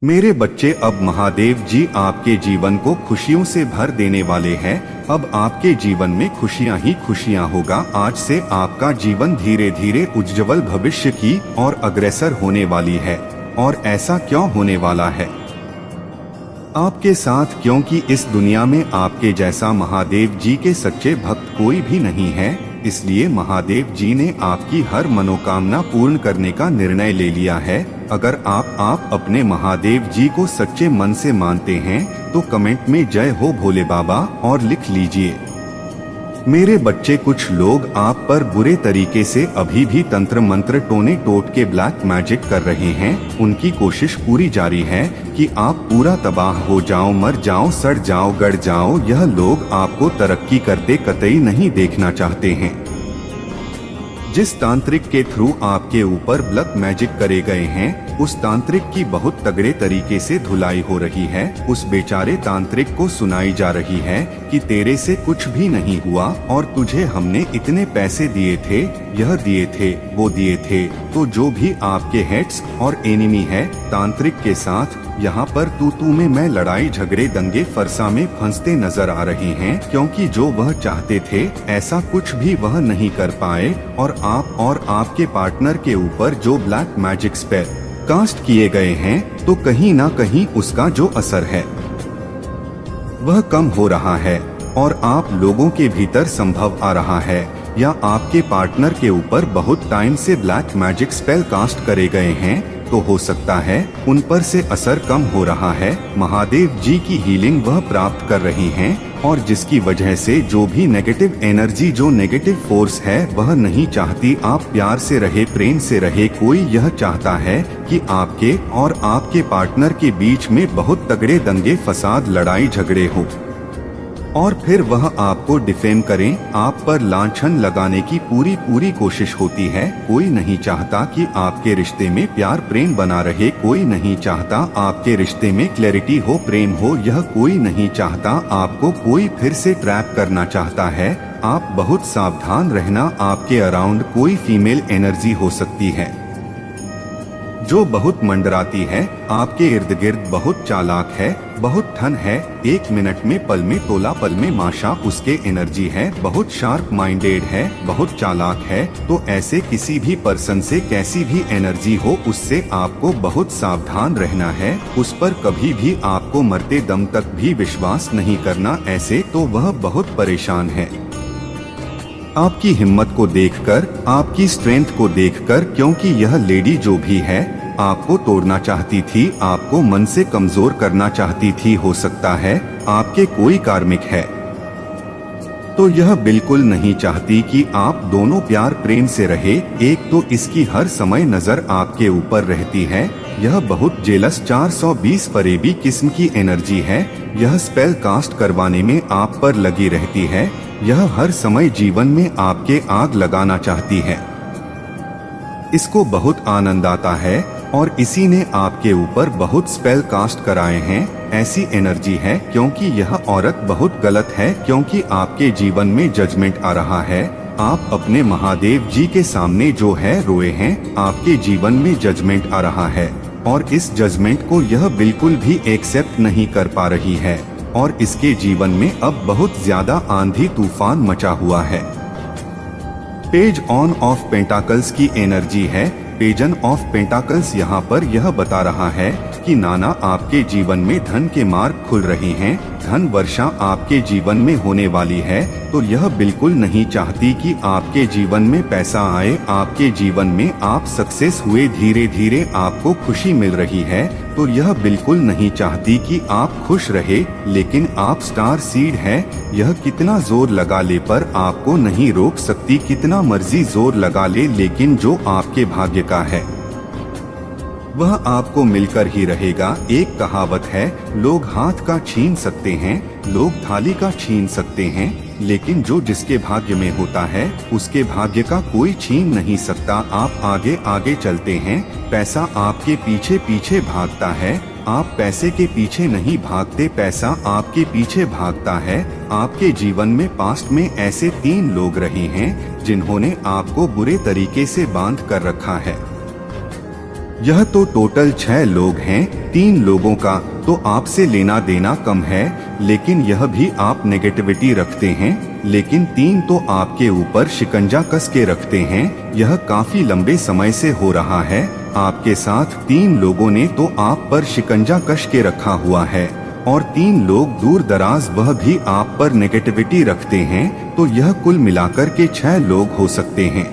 मेरे बच्चे, अब महादेव जी आपके जीवन को खुशियों से भर देने वाले हैं। अब आपके जीवन में खुशियां ही खुशियां होगा। आज से आपका जीवन धीरे धीरे उज्जवल भविष्य की और अग्रसर होने वाली है। और ऐसा क्यों होने वाला है आपके साथ? क्योंकि इस दुनिया में आपके जैसा महादेव जी के सच्चे भक्त कोई भी नहीं है। इसलिए महादेव जी ने आपकी हर मनोकामना पूर्ण करने का निर्णय ले लिया है। अगर आप अपने महादेव जी को सच्चे मन से मानते हैं तो कमेंट में जय हो भोले बाबा और लिख लीजिए। मेरे बच्चे, कुछ लोग आप पर बुरे तरीके से अभी भी तंत्र मंत्र टोने टोट के ब्लैक मैजिक कर रहे हैं। उनकी कोशिश पूरी जारी है कि आप पूरा तबाह हो जाओ, मर जाओ, सड़ जाओ, गड़ जाओ। यह लोग आपको तरक्की करते कतई नहीं देखना चाहते हैं। जिस तांत्रिक के थ्रू आपके ऊपर ब्लैक मैजिक करे गए हैं, उस तांत्रिक की बहुत तगड़े तरीके से धुलाई हो रही है। उस बेचारे तांत्रिक को सुनाई जा रही है कि तेरे से कुछ भी नहीं हुआ और तुझे हमने इतने पैसे दिए थे, यह दिए थे, वो दिए थे। तो जो भी आपके हेड्स और एनिमी है तांत्रिक के साथ, यहाँ पर तू में मैं लड़ाई झगड़े दंगे फरसा में फंसते नजर आ रहे हैं। क्योंकि जो वह चाहते थे ऐसा कुछ भी वह नहीं कर पाए। और आप और आपके पार्टनर के ऊपर जो ब्लैक मैजिक स्पेल कास्ट किए गए हैं, तो कहीं ना कहीं उसका जो असर है वह कम हो रहा है। और आप लोगों के भीतर संभव आ रहा है या आपके पार्टनर के ऊपर बहुत टाइम से ब्लैक मैजिक स्पेल कास्ट करे गए हैं, तो हो सकता है उन पर से असर कम हो रहा है। महादेव जी की हीलिंग वह प्राप्त कर रही हैं और जिसकी वजह से जो भी नेगेटिव एनर्जी, जो नेगेटिव फोर्स है, वह नहीं चाहती आप प्यार से रहे, प्रेम से रहे। कोई यह चाहता है कि आपके और आपके पार्टनर के बीच में बहुत तगड़े दंगे फसाद, लड़ाई झगड़े हो और फिर वह आपको डिफेम करें, आप पर लांछन लगाने की पूरी कोशिश होती है। कोई नहीं चाहता कि आपके रिश्ते में प्यार प्रेम बना रहे। कोई नहीं चाहता आपके रिश्ते में क्लैरिटी हो, प्रेम हो। यह कोई नहीं चाहता। आपको कोई फिर से ट्रैप करना चाहता है। आप बहुत सावधान रहना। आपके अराउंड कोई फीमेल एनर्जी हो सकती है जो बहुत मंडराती है, आपके इर्द गिर्द बहुत चालाक है, बहुत ठन है। 1 मिनट में, पल में, तोला पल में माशा उसके एनर्जी है। बहुत शार्प माइंडेड है, बहुत चालाक है। तो ऐसे किसी भी पर्सन से कैसी भी एनर्जी हो, उससे आपको बहुत सावधान रहना है। उस पर कभी भी आपको मरते दम तक भी विश्वास नहीं करना। ऐसे तो वह बहुत परेशान है आपकी हिम्मत को देखकर, आपकी स्ट्रेंथ को देखकर। क्योंकि यह लेडी जो भी है आपको तोड़ना चाहती थी, आपको मन से कमजोर करना चाहती थी। हो सकता है आपके कोई कार्मिक है, तो यह बिल्कुल नहीं चाहती कि आप दोनों प्यार प्रेम से रहे। एक तो इसकी हर समय नजर आपके ऊपर रहती है। यह बहुत जेलस 420 फरेबी किस्म की एनर्जी है। यह स्पेल कास्ट करवाने में आप पर लगी रहती है। यह हर समय जीवन में आपके आग लगाना चाहती है। इसको बहुत आनंद आता है और इसी ने आपके ऊपर बहुत स्पेल कास्ट कराए हैं। ऐसी एनर्जी है क्योंकि यह औरत बहुत गलत है। क्योंकि आपके जीवन में जजमेंट आ रहा है। आप अपने महादेव जी के सामने जो है रोए हैं। आपके जीवन में जजमेंट आ रहा है और इस जजमेंट को यह बिल्कुल भी एक्सेप्ट नहीं कर पा रही है। और इसके जीवन में अब बहुत ज्यादा आंधी तूफान मचा हुआ है। पेज ऑन ऑफ पेंटाकल्स की एनर्जी है। पेजन ऑफ पेंटाकल्स यहाँ पर यह बता रहा है कि नाना आपके जीवन में धन के मार्ग खुल रहे हैं। धन वर्षा आपके जीवन में होने वाली है। तो यह बिल्कुल नहीं चाहती कि आपके जीवन में पैसा आए, आपके जीवन में आप सक्सेस हुए, धीरे धीरे आपको खुशी मिल रही है। तो यह बिल्कुल नहीं चाहती कि आप खुश रहे। लेकिन आप स्टार सीड है। यह कितना जोर लगा ले पर आपको नहीं रोक सकती। कितना मर्जी जोर लगा ले, लेकिन जो आपके भाग्य का है वह आपको मिलकर ही रहेगा। एक कहावत है, लोग हाथ का छीन सकते हैं, लोग थाली का छीन सकते हैं, लेकिन जो जिसके भाग्य में होता है उसके भाग्य का कोई छीन नहीं सकता। आप आगे आगे चलते हैं, पैसा आपके पीछे पीछे भागता है। आप पैसे के पीछे नहीं भागते, पैसा आपके पीछे भागता है। आपके जीवन में पास्ट में ऐसे 3 लोग रहे हैं जिन्होंने आपको बुरे तरीके से बांध कर रखा है। यह तो टोटल 6 लोग हैं। 3 लोगों का तो आपसे लेना देना कम है, लेकिन यह भी आप नेगेटिविटी रखते हैं। लेकिन 3 तो आपके ऊपर शिकंजा कस के रखते हैं। यह काफी लंबे समय से हो रहा है। आपके साथ 3 लोगों ने तो आप पर शिकंजा कस के रखा हुआ है, और 3 लोग दूर दराज वह भी आप पर नेगेटिविटी रखते हैं। तो यह कुल मिलाकर के 6 लोग हो सकते हैं।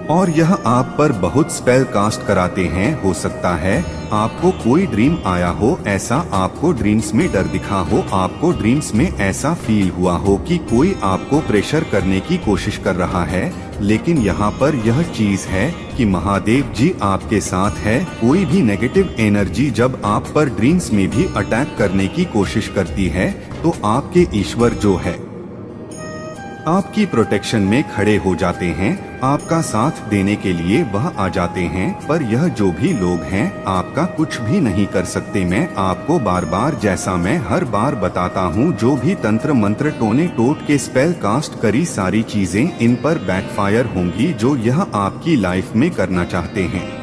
और यह आप पर बहुत स्पेल कास्ट कराते हैं। हो सकता है आपको कोई ड्रीम आया हो, ऐसा आपको ड्रीम्स में डर दिखा हो, आपको ड्रीम्स में ऐसा फील हुआ हो कि कोई आपको प्रेशर करने की कोशिश कर रहा है। लेकिन यहाँ पर यह चीज है कि महादेव जी आपके साथ है। कोई भी नेगेटिव एनर्जी जब आप पर ड्रीम्स में भी अटैक करने की कोशिश करती है, तो आपके ईश्वर जो है आपकी प्रोटेक्शन में खड़े हो जाते हैं, आपका साथ देने के लिए वह आ जाते हैं। पर यह जो भी लोग हैं आपका कुछ भी नहीं कर सकते। मैं आपको बार बार, जैसा मैं हर बार बताता हूँ, जो भी तंत्र मंत्र टोने टोट के स्पेल कास्ट करी सारी चीजें इन पर बैकफायर होंगी। जो यह आपकी लाइफ में करना चाहते हैं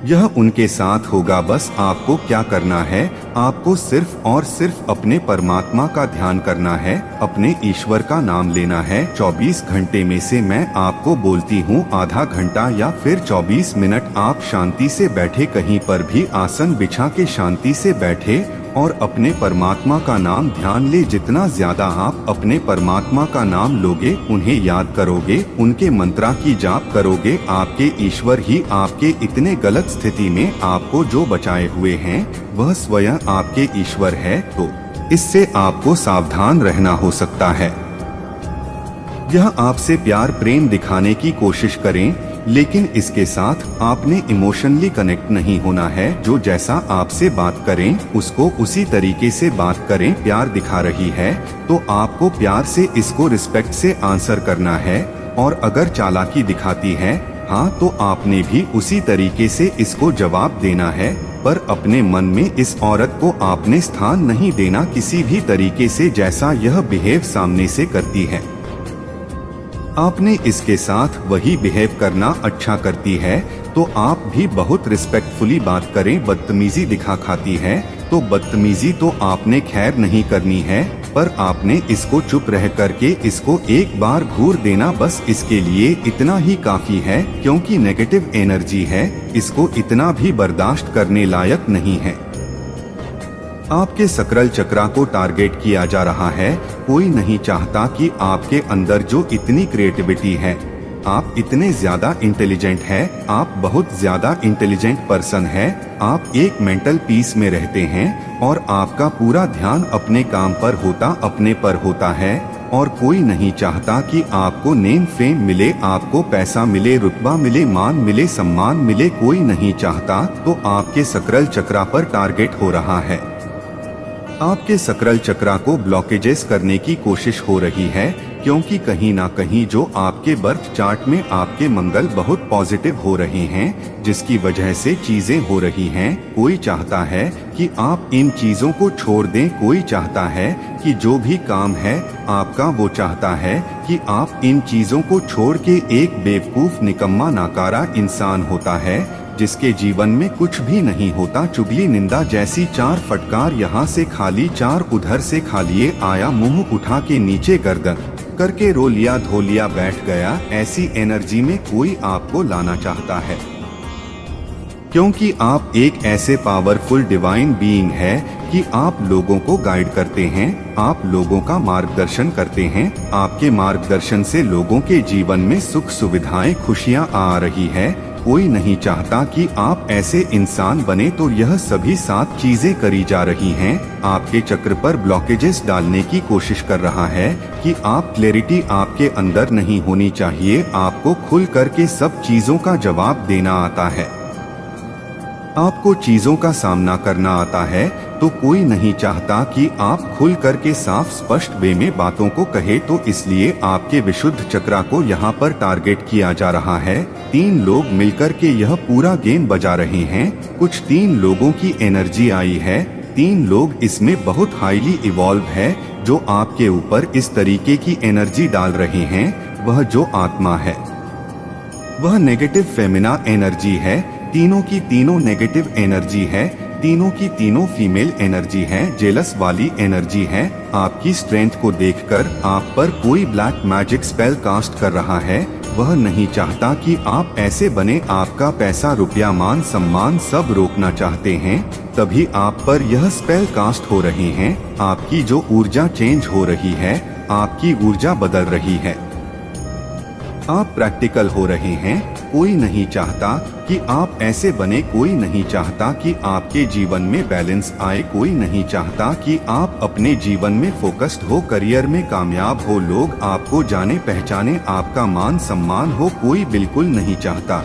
यह उनके साथ होगा। बस आपको क्या करना है, आपको सिर्फ और सिर्फ अपने परमात्मा का ध्यान करना है, अपने ईश्वर का नाम लेना है। 24 घंटे में से मैं आपको बोलती हूँ आधा घंटा या फिर 24 मिनट आप शांति से बैठे, कहीं पर भी आसन बिछा के शांति से बैठे और अपने परमात्मा का नाम ध्यान ले। जितना ज्यादा आप अपने परमात्मा का नाम लोगे, उन्हें याद करोगे, उनके मंत्रा की जाप करोगे, आपके ईश्वर ही आपके इतने गलत स्थिति में आपको जो बचाए हुए हैं वह स्वयं आपके ईश्वर है। तो इससे आपको सावधान रहना हो सकता है। यह आपसे प्यार प्रेम दिखाने की कोशिश करें, लेकिन इसके साथ आपने इमोशनली कनेक्ट नहीं होना है। जो जैसा आपसे बात करें उसको उसी तरीके से बात करें। प्यार दिखा रही है तो आपको प्यार से इसको रिस्पेक्ट से आंसर करना है, और अगर चालाकी दिखाती है हाँ तो आपने भी उसी तरीके से इसको जवाब देना है। पर अपने मन में इस औरत को आपने स्थान नहीं देना किसी भी तरीके से, जैसा यह बिहेव सामने से करती है आपने इसके साथ वही बिहेव करना अच्छा करती है। तो आप भी बहुत रिस्पेक्टफुली बात करें। बदतमीजी दिखा खाती है तो बदतमीजी तो आपने खैर नहीं करनी है, पर आपने इसको चुप रह करके इसको एक बार घूर देना, बस इसके लिए इतना ही काफी है। क्योंकि नेगेटिव एनर्जी है, इसको इतना भी बर्दाश्त करने लायक नहीं है। आपके सकरल चक्रा को टारगेट किया जा रहा है। कोई नहीं चाहता कि आपके अंदर जो इतनी क्रिएटिविटी है, आप इतने ज्यादा इंटेलिजेंट हैं, आप बहुत ज्यादा इंटेलिजेंट पर्सन है। आप एक मेंटल पीस में रहते हैं और आपका पूरा ध्यान अपने काम पर होता, अपने पर होता है। और कोई नहीं चाहता कि आपको नेम फेम मिले, आपको पैसा मिले, रुतबा मिले, मान मिले, सम्मान मिले, कोई नहीं चाहता। तो आपके सकरल चक्रा पर टारगेट हो रहा है। आपके सकरल चक्रा को ब्लॉकेजेस करने की कोशिश हो रही है, क्योंकि कहीं ना कहीं जो आपके बर्थ चार्ट में आपके मंगल बहुत पॉजिटिव हो रहे हैं, जिसकी वजह से चीजें हो रही हैं। कोई चाहता है कि आप इन चीजों को छोड़ दें, कोई चाहता है कि जो भी काम है आपका, वो चाहता है कि आप इन चीजों को छोड़ के एक बेवकूफ निकम्मा नाकारा इंसान होता है, जिसके जीवन में कुछ भी नहीं होता। चुगली निंदा जैसी 4 फटकार यहाँ से खाली, 4 उधर से खालिए, आया मुंह उठा के नीचे गर्दन करके रो लिया, धो लिया, बैठ गया। ऐसी एनर्जी में कोई आपको लाना चाहता है, क्योंकि आप एक ऐसे पावरफुल डिवाइन बीइंग है कि आप लोगों को गाइड करते हैं, आप लोगों का मार्गदर्शन करते हैं। आपके मार्गदर्शन से लोगों के जीवन में सुख सुविधाएं खुशियां आ रही है। कोई नहीं चाहता कि आप ऐसे इंसान बने, तो यह सभी 7 चीजें करी जा रही हैं। आपके चक्र पर ब्लॉकेजेस डालने की कोशिश कर रहा है कि आप क्लैरिटी आपके अंदर नहीं होनी चाहिए। आपको खुल करके सब चीजों का जवाब देना आता है, आपको चीजों का सामना करना आता है। तो कोई नहीं चाहता कि आप खुल करके साफ स्पष्ट वे में बातों को कहे। तो इसलिए आपके विशुद्ध चक्रा को यहाँ पर टारगेट किया जा रहा है। 3 लोग मिलकर के यह पूरा गेम बजा रहे हैं। कुछ 3 लोगों की एनर्जी आई है। 3 लोग इसमें बहुत हाईली इवॉल्व है, जो आपके ऊपर इस तरीके की एनर्जी डाल रहे हैं। वह जो आत्मा है वह नेगेटिव फेमिना एनर्जी है, तीनों की तीनों नेगेटिव एनर्जी है, तीनों की तीनों फीमेल एनर्जी है, जेलस वाली एनर्जी है। आपकी स्ट्रेंथ को देखकर आप पर कोई ब्लैक मैजिक स्पेल कास्ट कर रहा है। वह नहीं चाहता कि आप ऐसे बने। आपका पैसा, रुपया, मान सम्मान सब रोकना चाहते हैं, तभी आप पर यह स्पेल कास्ट हो रहे हैं। आपकी जो ऊर्जा चेंज हो रही है, आपकी ऊर्जा बदल रही है। आप प्रैक्टिकल हो रहे हैं। कोई नहीं चाहता कि आप ऐसे बने, कोई नहीं चाहता कि आपके जीवन में बैलेंस आए, कोई नहीं चाहता कि आप अपने जीवन में फोकस्ड हो, करियर में कामयाब हो, लोग आपको जाने पहचाने, आपका मान सम्मान हो, कोई बिल्कुल नहीं चाहता।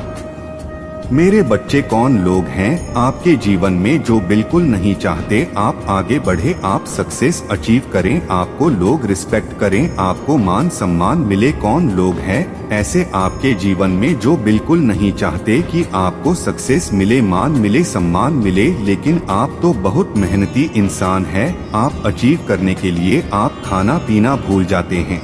मेरे बच्चे, कौन लोग हैं आपके जीवन में जो बिल्कुल नहीं चाहते आप आगे बढ़े, आप सक्सेस अचीव करें, आपको लोग रिस्पेक्ट करें, आपको मान सम्मान मिले? कौन लोग हैं ऐसे आपके जीवन में जो बिल्कुल नहीं चाहते कि आपको सक्सेस मिले, मान मिले, सम्मान मिले? लेकिन आप तो बहुत मेहनती इंसान हैं। आप अचीव करने के लिए आप खाना पीना भूल जाते हैं।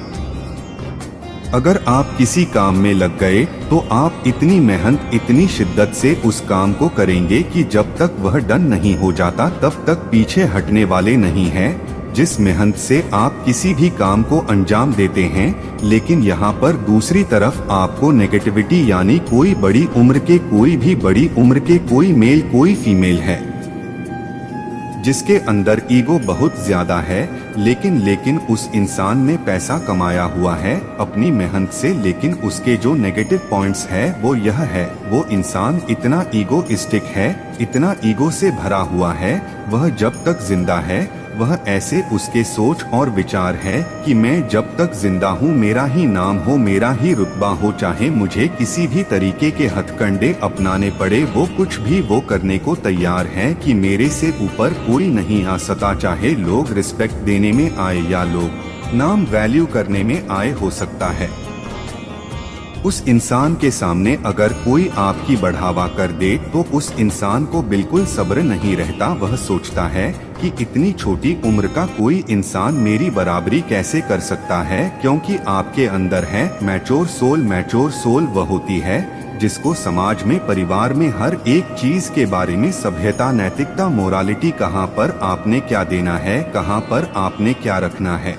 अगर आप किसी काम में लग गए तो आप इतनी मेहनत, इतनी शिद्दत से उस काम को करेंगे कि जब तक वह डन नहीं हो जाता तब तक पीछे हटने वाले नहीं हैं। जिस मेहनत से आप किसी भी काम को अंजाम देते हैं, लेकिन यहाँ पर दूसरी तरफ आपको नेगेटिविटी, यानी कोई बड़ी उम्र के, कोई भी बड़ी उम्र के कोई मेल, कोई फीमेल है जिसके अंदर ईगो बहुत ज्यादा है, लेकिन उस इंसान ने पैसा कमाया हुआ है अपनी मेहनत से, लेकिन उसके जो नेगेटिव पॉइंट्स है वो यह है, वो इंसान इतना ईगोइस्टिक है, इतना ईगो से भरा हुआ है। वह जब तक जिंदा है, वह ऐसे उसके सोच और विचार है कि मैं जब तक जिंदा हूँ मेरा ही नाम हो, मेरा ही रुतबा हो, चाहे मुझे किसी भी तरीके के हथकंडे अपनाने पड़े, वो कुछ भी वो करने को तैयार है कि मेरे से ऊपर कोई नहीं आ सकता, चाहे लोग रिस्पेक्ट देने में आए या लोग नाम वैल्यू करने में आए, हो सकता है। उस इंसान के सामने अगर कोई आपकी बढ़ावा कर दे तो उस इंसान को बिल्कुल सब्र नहीं रहता। वह सोचता है कि इतनी छोटी उम्र का कोई इंसान मेरी बराबरी कैसे कर सकता है, क्योंकि आपके अंदर है मैच्योर सोल। मैच्योर सोल वह होती है जिसको समाज में, परिवार में हर एक चीज के बारे में सभ्यता, नैतिकता, मोरालिटी, कहाँ पर आपने क्या देना है, कहाँ पर आपने क्या रखना है,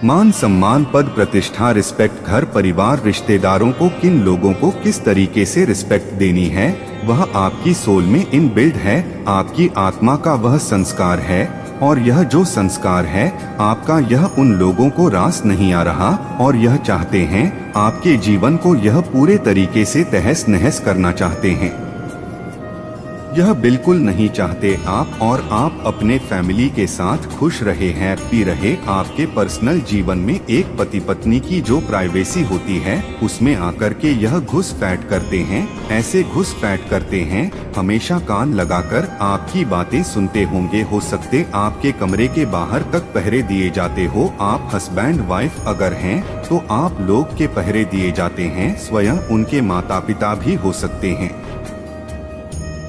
मान सम्मान, पद प्रतिष्ठा, रिस्पेक्ट, घर परिवार, रिश्तेदारों को, किन लोगों को किस तरीके से रिस्पेक्ट देनी है, वह आपकी सोल में इनबिल्ट है। आपकी आत्मा का वह संस्कार है, और यह जो संस्कार है आपका, यह उन लोगों को रास नहीं आ रहा और यह चाहते हैं आपके जीवन को, यह पूरे तरीके से तहस नहस करना चाहते हैं। यह बिल्कुल नहीं चाहते आप अपने फैमिली के साथ खुश रहे, हैप्पी रहे। आपके पर्सनल जीवन में एक पति पत्नी की जो प्राइवेसी होती है उसमें आकर के यह घुसपैठ करते हैं। ऐसे घुसपैठ करते हैं, हमेशा कान लगाकर आपकी बातें सुनते होंगे। हो सकते आपके कमरे के बाहर तक पहरे दिए जाते हो। आप हस्बैंड वाइफ अगर हैं तो आप लोग के पहरे दिए जाते हैं। स्वयं उनके माता पिता भी हो सकते हैं।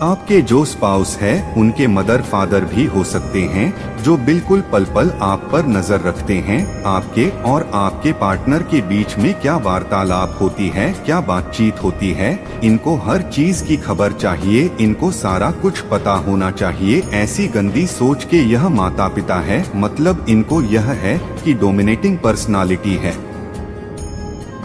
आपके जो स्पाउस है उनके मदर फादर भी हो सकते हैं, जो बिल्कुल पल पल आप पर नजर रखते हैं। आपके और आपके पार्टनर के बीच में क्या वार्तालाप होती है, क्या बातचीत होती है, इनको हर चीज की खबर चाहिए, इनको सारा कुछ पता होना चाहिए। ऐसी गंदी सोच के यह माता पिता है, मतलब इनको यह है कि डोमिनेटिंग पर्सनालिटी है।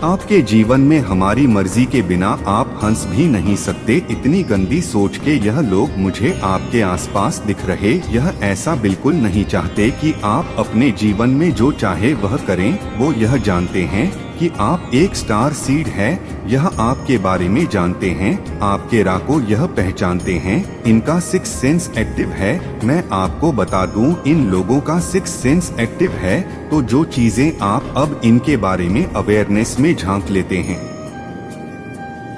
आपके जीवन में हमारी मर्जी के बिना आप हंस भी नहीं सकते। इतनी गंदी सोच के यह लोग मुझे आपके आसपास दिख रहे, यह ऐसा बिल्कुल नहीं चाहते कि आप अपने जीवन में जो चाहे वह करें। वो यह जानते हैं कि आप एक स्टार सीड है, यह आपके बारे में जानते हैं, आपके राह को यह पहचानते हैं। इनका सिक्स सेंस एक्टिव है। मैं आपको बता दूं, इन लोगों का सिक्स सेंस एक्टिव है, तो जो चीजें आप अब इनके बारे में अवेयरनेस में झांक लेते हैं,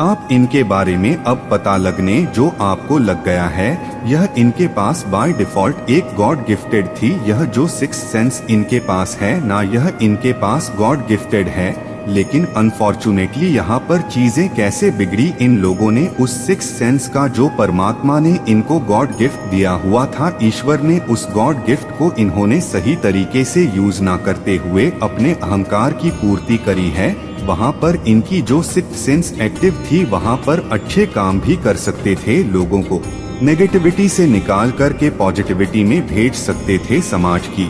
आप इनके बारे में अब पता लगने जो आपको लग गया है, यह इनके पास बाय डिफॉल्ट एक गॉड गिफ्टेड थी। यह जो सिक्स सेंस इनके पास है ना, यह इनके पास गॉड गिफ्टेड है। लेकिन अनफॉर्चुनेटली यहाँ पर चीजें कैसे बिगड़ी, इन लोगों ने उस सिक्स सेंस का जो परमात्मा ने इनको गॉड गिफ्ट दिया हुआ था, ईश्वर ने उस गॉड गिफ्ट को इन्होंने सही तरीके से यूज ना करते हुए अपने अहंकार की पूर्ति करी है। वहाँ पर इनकी जो सिक्स्थ सेंस एक्टिव थी, वहाँ पर अच्छे काम भी कर सकते थे, लोगों को नेगेटिविटी से निकाल करके पॉजिटिविटी में भेज सकते थे, समाज की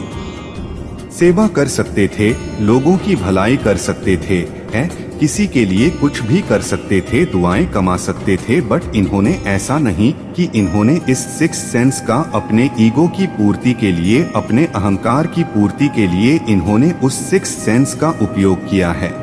सेवा कर सकते थे, लोगों की भलाई कर सकते थे, किसी के लिए कुछ भी कर सकते थे, दुआएं कमा सकते थे। बट इन्होंने ऐसा नहीं कि इन्होंने इस सिक्स्थ सेंस का अपने ईगो की पूर्ति के लिए, अपने अहंकार की पूर्ति के लिए इन्होंने उस सिक्स्थ सेंस का उपयोग किया है।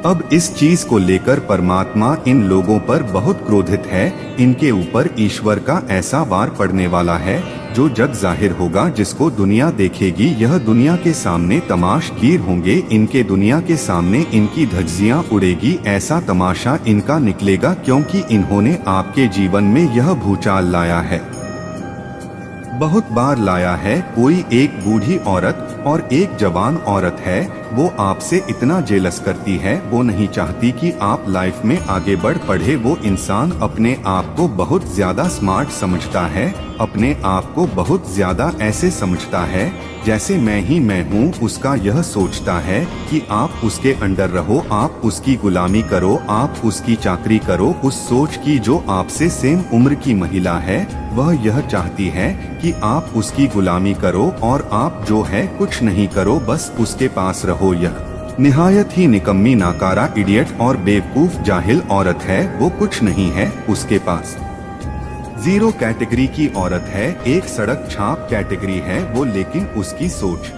अब इस चीज को लेकर परमात्मा इन लोगों पर बहुत क्रोधित है। इनके ऊपर ईश्वर का ऐसा वार पड़ने वाला है जो जग जाहिर होगा, जिसको दुनिया देखेगी। यह दुनिया के सामने तमाशगीर होंगे, इनके दुनिया के सामने इनकी धज्जियां उड़ेगी। ऐसा तमाशा इनका निकलेगा क्योंकि इन्होंने आपके जीवन में यह भूचाल लाया है, बहुत बार लाया है। कोई एक बूढ़ी औरत और एक जवान औरत है, वो आपसे इतना जेलस करती है, वो नहीं चाहती कि आप लाइफ में आगे बढ़ पढ़े। वो इंसान अपने आप को बहुत ज्यादा स्मार्ट समझता है, अपने आप को बहुत ज्यादा ऐसे समझता है जैसे मैं ही मैं हूँ। उसका यह सोचता है कि आप उसके अंडर रहो, आप उसकी गुलामी करो, आप उसकी चाकरी करो। उस सोच की जो आपसे सेम उम्र की महिला है, वह यह चाहती है कि आप उसकी गुलामी करो और आप जो है कुछ नहीं करो, बस उसके पास रहो। यह निहायत ही निकम्मी, नाकारा, इडियट और बेवकूफ जाहिल औरत है। वो कुछ नहीं है उसके पास, जीरो कैटेगरी की औरत है, एक सड़क छाप कैटेगरी है वो, लेकिन उसकी सोच